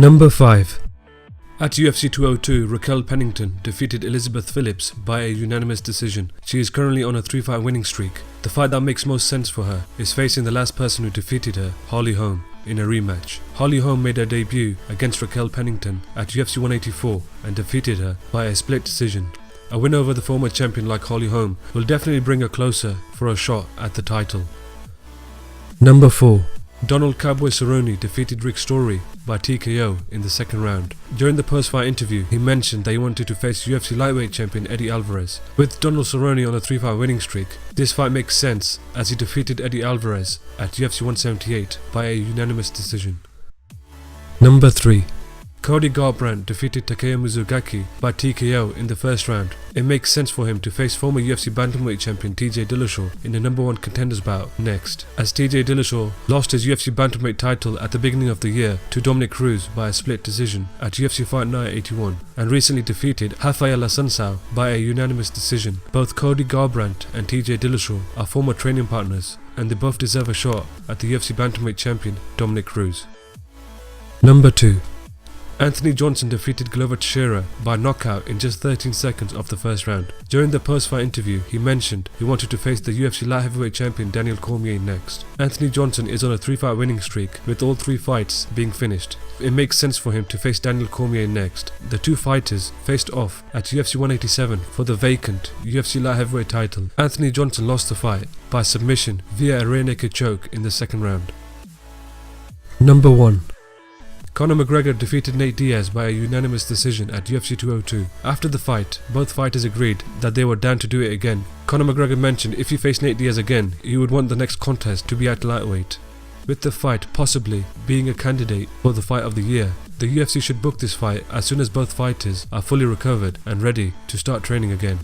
Number 5. At UFC 202, Raquel Pennington defeated Elizabeth Phillips by a unanimous decision. She is currently on a 3-fight winning streak. The fight that makes most sense for her is facing the last person who defeated her, Holly Holm, in a rematch. Holly Holm made her debut against Raquel Pennington at UFC 184 and defeated her by a split decision. A win over the former champion like Holly Holm will definitely bring her closer for a shot at the title. Number 4. Donald Cowboy Cerrone defeated Rick Story by TKO in the second round. During the post-fight interview, he mentioned that he wanted to face UFC Lightweight champion Eddie Alvarez. With Donald Cerrone on a 3-fight winning streak, this fight makes sense as he defeated Eddie Alvarez at UFC 178 by a unanimous decision. Number 3. Cody Garbrandt defeated Takeya Mizugaki by TKO in the first round. It makes sense for him to face former UFC Bantamweight champion TJ Dillashaw in the number 1 contenders bout next, as TJ Dillashaw lost his UFC Bantamweight title at the beginning of the year to Dominic Cruz by a split decision at UFC Fight Night 81 and recently defeated Rafael Assunção by a unanimous decision. Both Cody Garbrandt and TJ Dillashaw are former training partners and they both deserve a shot at the UFC Bantamweight champion Dominic Cruz. Number 2. Anthony Johnson defeated Glover Teixeira by knockout in just 13 seconds of the first round. During the post-fight interview, he mentioned he wanted to face the UFC Light Heavyweight champion Daniel Cormier next. Anthony Johnson is on a 3-fight winning streak with all 3 fights being finished. It makes sense for him to face Daniel Cormier next. The 2 fighters faced off at UFC 187 for the vacant UFC Light Heavyweight title. Anthony Johnson lost the fight by submission via a rear naked choke in the second round. Number 1. Conor McGregor defeated Nate Diaz by a unanimous decision at UFC 202. After the fight, both fighters agreed that they were down to do it again. Conor McGregor mentioned if he faced Nate Diaz again, he would want the next contest to be at lightweight. With the fight possibly being a candidate for the fight of the year, the UFC should book this fight as soon as both fighters are fully recovered and ready to start training again.